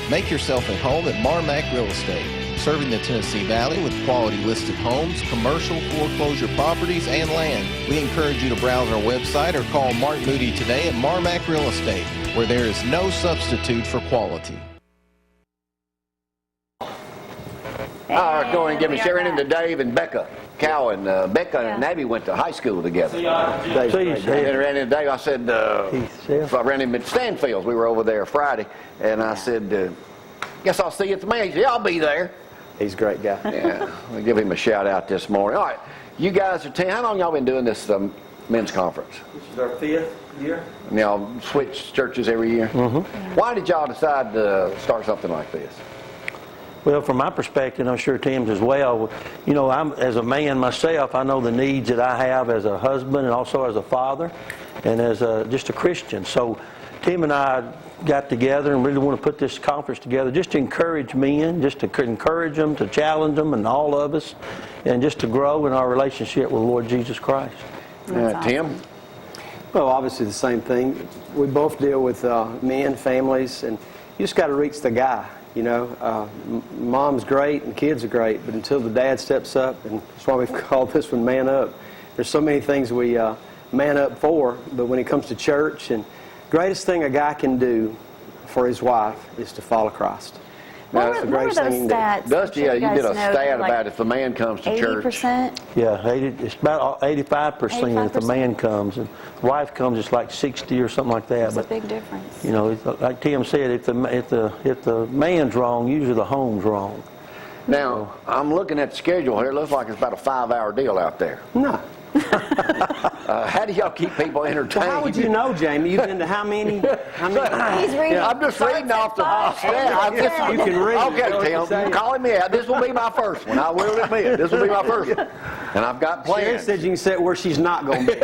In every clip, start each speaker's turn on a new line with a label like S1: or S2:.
S1: Make yourself at home at Marmac Real Estate, serving the Tennessee Valley with quality listed homes, commercial, foreclosure properties, and land. We encourage you to browse our website or call Mark Moody today at Marmac Real Estate, where there is no substitute for quality.
S2: All right, go and give me sharing into Dave and Becca Cowan. Becca and Abby went to high school together. I ran into Dave. I said, I ran him at Stanfield's. We were over there Friday, and I said, guess I'll see you at the man. He said, yeah, I'll be there.
S3: He's a great guy.
S2: Yeah, we'll give him a shout out this morning. All right, you guys are 10. How long y'all been doing this men's conference?
S3: This is our 5th year.
S2: And y'all switch churches every year? Mm-hmm. Why did y'all decide to start something like this?
S4: Well, from my perspective, I'm sure Tim's as well, you know, as a man myself, I know the needs that I have as a husband and also as a father and as just a Christian. So Tim and I got together and really want to put this conference together just to encourage men, just to encourage them, to challenge them and all of us, and just to grow in our relationship with the Lord Jesus Christ.
S2: Tim?
S3: Well, obviously the same thing. We both deal with men, families, and you just got to reach the guy. You know, mom's great and kids are great, but until the dad steps up, and that's why we've called this one Man Up. There's so many things we man up for, but when it comes to church, and greatest thing a guy can do for his wife is to follow Christ.
S5: What were those stats?
S2: Dusty, you did a stat about if the man comes to
S5: 80%?
S2: church.
S4: Yeah, it's about 85% if the man comes, and the wife comes, it's like 60 or something like that.
S5: That's a big difference.
S4: You know, like Tim said, if the man's wrong, usually the home's wrong.
S2: Now, I'm looking at the schedule here. It looks like it's about a 5-hour deal out there.
S3: No.
S2: How do y'all keep people entertained?
S3: Well, how would you know, Jamie? You've been to how many?
S5: He's reading.
S2: I'm just reading off the stat.
S3: You can read.
S2: Okay, Tim, you're calling me out. This will be my first one. I will admit, this will be my first one. And I've got plans.
S3: Sharon said you can sit where she's not going to be.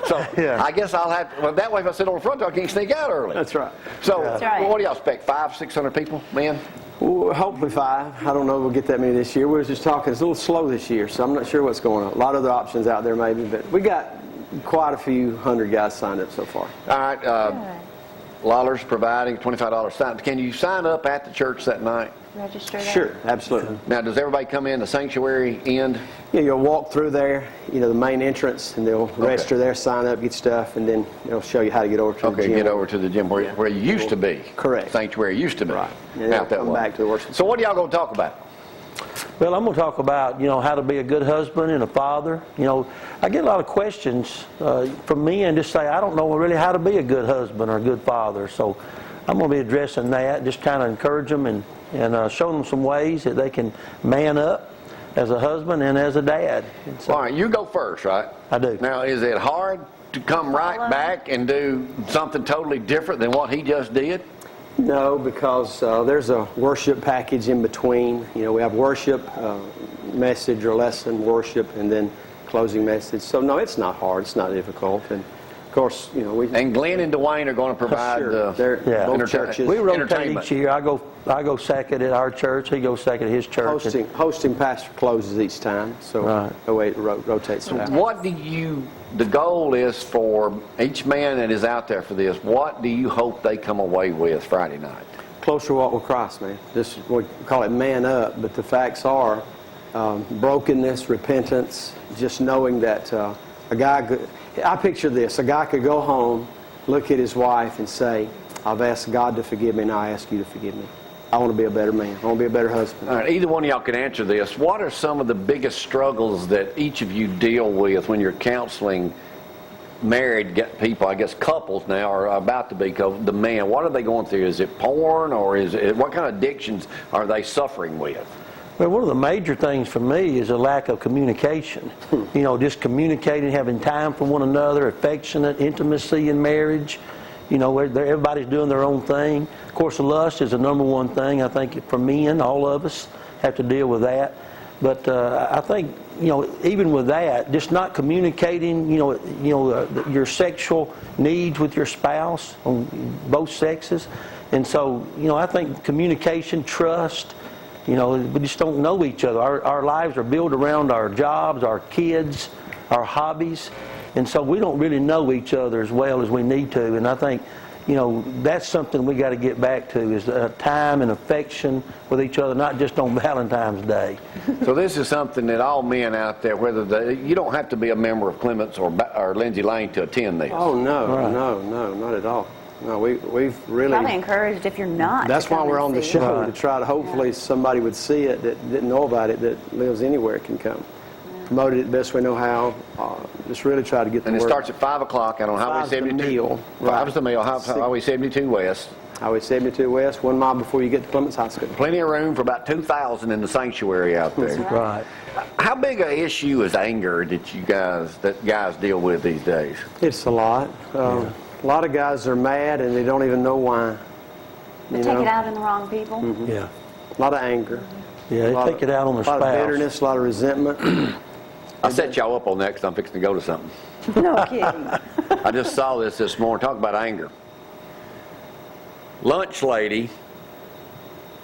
S2: So I guess I'll have to, well, that way if I sit on the front door, I can't sneak out early.
S3: That's right.
S2: So what do y'all expect, 500-600 people, men?
S3: Well, hopefully 5. I don't know if we'll get that many this year. We were just talking, it's a little slow this year, so I'm not sure what's going on. A lot of other options out there maybe, but we got quite a few hundred guys signed up so far.
S2: All right. Lawler's providing $25 sign. Can you sign up at the church that night?
S5: Register there?
S3: Sure, absolutely.
S2: Now, does everybody come in the sanctuary end?
S3: Yeah, you'll walk through there, you know, the main entrance, and they'll register there, sign up, get stuff, and then they'll show you how to get over to the gym.
S2: Okay, get over to the gym where you used to be.
S3: Correct.
S2: Sanctuary used to be.
S3: Right. And
S2: out that
S3: come
S2: way.
S3: back to the worship.
S2: So what are y'all going to talk about?
S4: Well, I'm going to talk about, you know, how to be a good husband and a father. You know, I get a lot of questions from men just say, I don't know really how to be a good husband or a good father. So I'm going to be addressing that, just kind of encourage them and show them some ways that they can man up as a husband and as a dad. So,
S2: all right, you go first, right?
S4: I do.
S2: Now, is it hard to come right back and do something totally different than what he just did?
S3: No, because there's a worship package in between. You know, we have worship, message or lesson, worship, and then closing message. So, no, it's not hard. It's not difficult. And, of course, you know,
S2: and Glenn and Dwayne are going to provide
S3: both churches.
S4: We rotate each year. I go second at our church. He goes second at his church.
S3: Hosting pastor closes each time, so the way it rotates.
S2: So what do the goal is for each man that is out there for this, what do you hope they come away with Friday night?
S3: Closer walk with Christ, man. We call it man up, but the facts are brokenness, repentance, just knowing that a guy... I picture this. A guy could go home, look at his wife and say, I've asked God to forgive me and I ask you to forgive me. I want to be a better man. I want to be a better husband.
S2: All right, either one of y'all can answer this. What are some of the biggest struggles that each of you deal with when you're counseling married people, I guess couples now are about to be the man? What are they going through? Is it porn or is it, what kind of addictions are they suffering with?
S4: Well, one of the major things for me is a lack of communication. You know, just communicating, having time for one another, affectionate intimacy in marriage. You know, everybody's doing their own thing. Of course, lust is the number one thing. I think for men, all of us have to deal with that. But I think, you know, even with that, just not communicating, your sexual needs with your spouse on both sexes. And so, you know, I think communication, trust. You know, we just don't know each other. Our lives are built around our jobs, our kids, our hobbies. And so we don't really know each other as well as we need to. And I think, that's something we got to get back to, is time and affection with each other, not just on Valentine's Day.
S2: So this is something that all men out there, you don't have to be a member of Clements or Lindsay Lane to attend this.
S3: Oh, no,
S4: Right.
S3: no, not at all. No, we've really...
S5: Probably encouraged if you're not.
S3: That's why we're on the show,
S4: Right.
S3: to try to hopefully somebody would see it that didn't know about it, that lives anywhere can come. Promote it the best we know how. Just really try to get the
S2: And it
S3: word.
S2: starts at 5 o'clock out on Highway
S3: 5's the
S2: 72.
S3: meal.
S2: 5 is the meal, Highway 72 West.
S3: Highway 72 West, 1 mile before you get to Clements High School.
S2: Plenty of room for about 2,000 in the sanctuary out there.
S4: Right.
S2: How big a issue is anger that guys deal with these days?
S3: It's a lot. A lot of guys are mad and they don't even know why.
S5: But take it out on the wrong people.
S4: Yeah.
S3: A lot of anger.
S4: Yeah, they take it out on the
S3: A lot
S4: spouse.
S3: of bitterness, a lot of resentment.
S2: I set y'all up on that because I'm fixing to go to something.
S5: No kidding.
S2: I just saw this morning. Talk about anger. Lunch lady,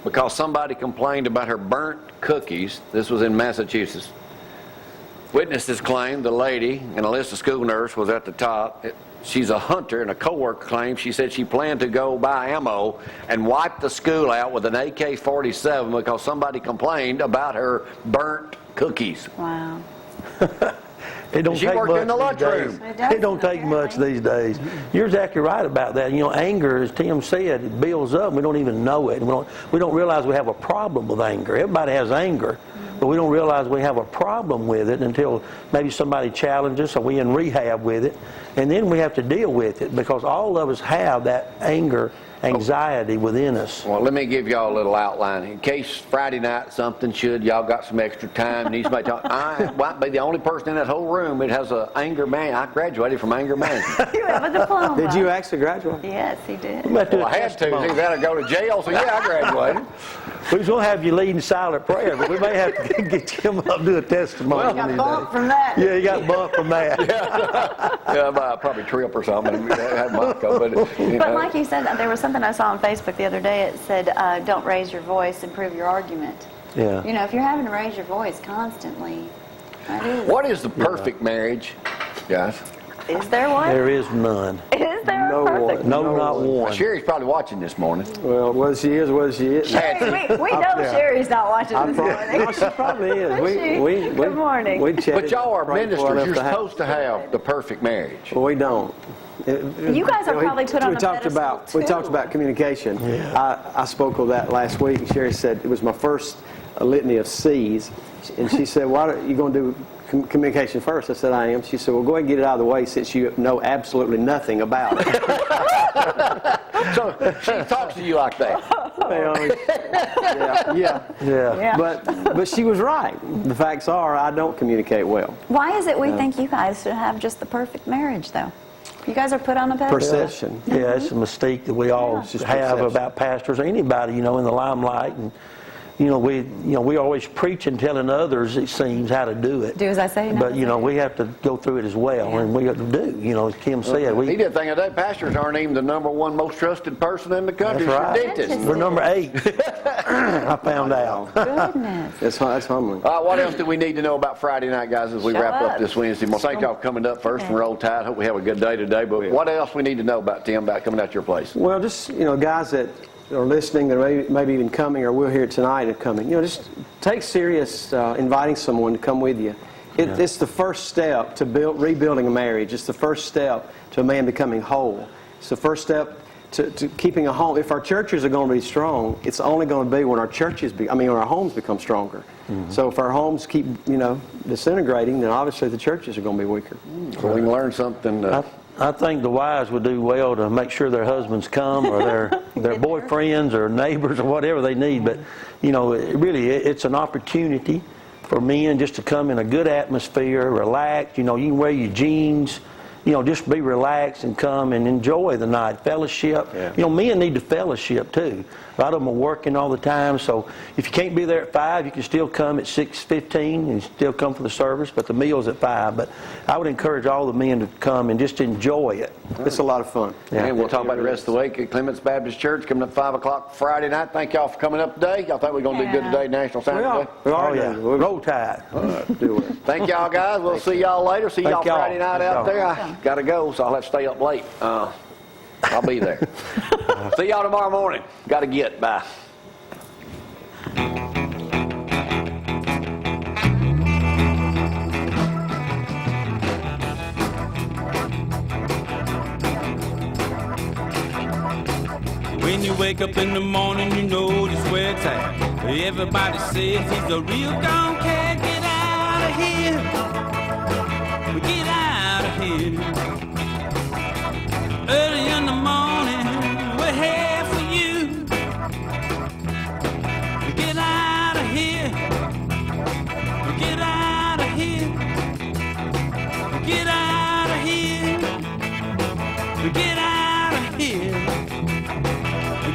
S2: because somebody complained about her burnt cookies. This was in Massachusetts. Witnesses claimed the lady, and a list of school nurse was at the top. She's a hunter, and a co-worker claimed she said she planned to go buy ammo and wipe the school out with an AK-47 because somebody complained about her burnt cookies.
S5: Wow.
S4: It don't
S2: She
S4: take
S2: worked
S4: much
S2: in the
S4: these
S2: lunchroom.
S4: days. It don't take much these days. You're exactly right about that. Anger, as Tim said, it builds up. We don't even know it. We don't realize we have a problem with anger. Everybody has anger, but we don't realize we have a problem with it until maybe somebody challenges us or we in rehab with it, and then we have to deal with it because all of us have that anger, anxiety within us.
S2: Well, let me give y'all a little outline. In case Friday night something y'all got some extra time, need somebody talk. I might be the only person in that whole room that has an anger man. I graduated from anger management.
S5: You have a diploma.
S3: Did you actually graduate?
S5: Yes, he did.
S4: We have to do
S2: Well,
S4: a
S2: I had to.
S4: testimony.
S2: Either that or go to jail. So yeah, I graduated.
S4: We was going to have you leading silent prayer, but we may have to get him up and do a testimony.
S5: You got
S4: these
S5: bumped
S4: days.
S5: from that.
S4: Yeah, he got bumped from that.
S2: Yeah, I probably trip or something. I had my coat,
S5: But like you said, there was something I saw on Facebook the other day. It said, don't raise your voice, improve your argument.
S4: Yeah.
S5: If you're having to raise your voice constantly, that is.
S2: What is the perfect marriage, guys?
S5: Is there one?
S4: There is none.
S5: Is there
S3: No
S5: a perfect
S3: one.
S4: No, not
S2: Well,
S4: one.
S2: Sherry's probably watching this morning.
S3: Well, whether she is, whether she isn't.
S5: Sherry, we know
S3: Yeah.
S5: Sherry's not watching this morning.
S3: No, she probably is.
S5: Is she? Good morning.
S3: We chatted
S2: But y'all are
S3: right before I
S2: ministers.
S3: left
S2: You're
S3: the house.
S2: supposed to have the perfect marriage.
S3: Well, we don't.
S5: You guys are probably put on a pedestal,
S3: We
S5: too.
S3: talked about communication. I spoke of that last week, and Sherry said it was my first litany of C's, and she said, "Why are you going to do communication first?" I said, "I am." She said, "Well, go ahead and get it out of the way since you know absolutely nothing about it."
S2: So she talks to you like that.
S3: yeah.
S5: Yeah.
S3: But she was right. The facts are, I don't communicate well.
S5: Why is it we think you guys should have just the perfect marriage, though? You guys are put on a pedestal.
S3: Perception.
S4: Yeah, it's a mystique that we all
S3: just
S4: have
S3: perception.
S4: about pastors or anybody, in the limelight. And, we always preach and telling others, it seems, how to do it.
S5: Do as I say, not
S4: But,
S5: as I
S4: we have to go through it as well.
S5: Yeah.
S4: And we have to do, as Kim said.
S2: He did think of that. Pastors aren't even the #1 most trusted person in the country.
S4: That's right.
S2: It's ridiculous.
S4: We're number 8. I found out.
S5: Goodness.
S3: That's humbling.
S2: What else do we need to know about Friday night, guys, as we
S5: Shut
S2: wrap up
S5: up.
S2: this Wednesday? Well, thank y'all for coming up first and roll tide. Hope we have a good day today. But what else we need to know about Tim, about coming out your place?
S3: Well, just, guys that are listening, that maybe even coming or will hear it tonight and coming, just take serious inviting someone to come with you. It's the first step to rebuilding a marriage. It's the first step to a man becoming whole. It's the first step to keeping a home. If our churches are going to be strong, it's only going to be when our when our homes become stronger. Mm-hmm. So if our homes keep, disintegrating, then obviously the churches are going to be weaker.
S2: So we can learn something.
S4: I think the wives would do well to make sure their husbands come or their boyfriends or neighbors or whatever they need. But, it's an opportunity for men just to come in a good atmosphere, relax. You can wear your jeans, just be relaxed and come and enjoy the night. Fellowship.
S2: Yeah.
S4: Men need to fellowship too. A lot of them are working all the time, so if you can't be there at 5, you can still come at 6:15 and still come for the service, but the meal's at 5. But I would encourage all the men to come and just enjoy it.
S3: It's a lot of fun.
S2: And we'll talk about the rest of the week at Clements Baptist Church coming up 5 o'clock Friday night. Thank y'all for coming up today. Y'all think we're going to do good today, National Signing Day?
S3: We are.
S4: Oh, yeah. Roll Tide.
S3: Do it.
S2: Thank y'all, guys. We'll see y'all later. See y'all
S4: Thank y'all.
S2: Friday night
S4: Thank
S2: out there.
S4: y'all.
S2: I got to go, so I'll have to stay up late. I'll be there. See y'all tomorrow morning. Got to get. Bye.
S6: When you wake up in the morning, you know just where it's at. Everybody says he's a real gone cat. Get out of here. Get out of here. Early in the morning, we're here for you. Get out of here. Get out of here. Get out of here. Get out of here.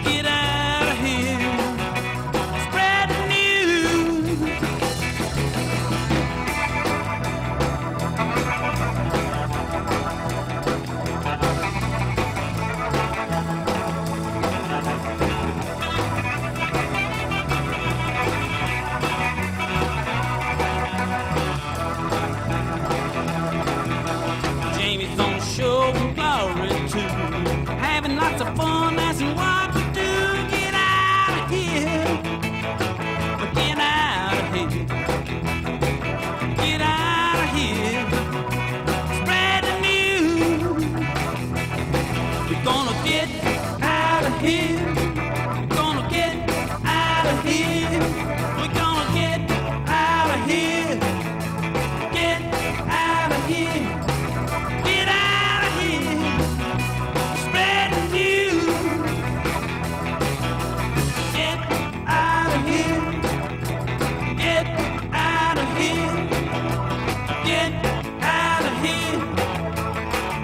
S6: Get out of here. Spread the news. Jamie's on the show and Glory too. Having lots of fun, asking what to do. Get out of here. Get out of here. Get out of here. Spread the news. We're gonna get out of here. We're gonna get out of here. We're gonna get out of here. Get out of here. Get out of here. Spread the news. Get out of here. Get out of here. Get out of here.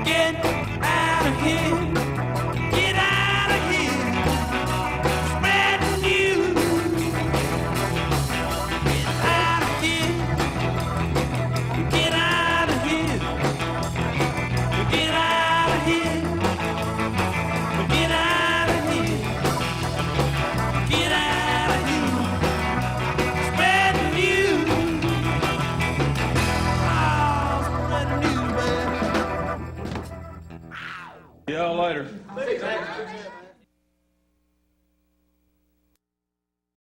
S6: Get out of here. Get out of here. Spread the news. Get out of here. Get out of here. Get out of here. Get out of here. Get out of here. Spread the news. Oh, spread the news, man.
S7: See y'all later.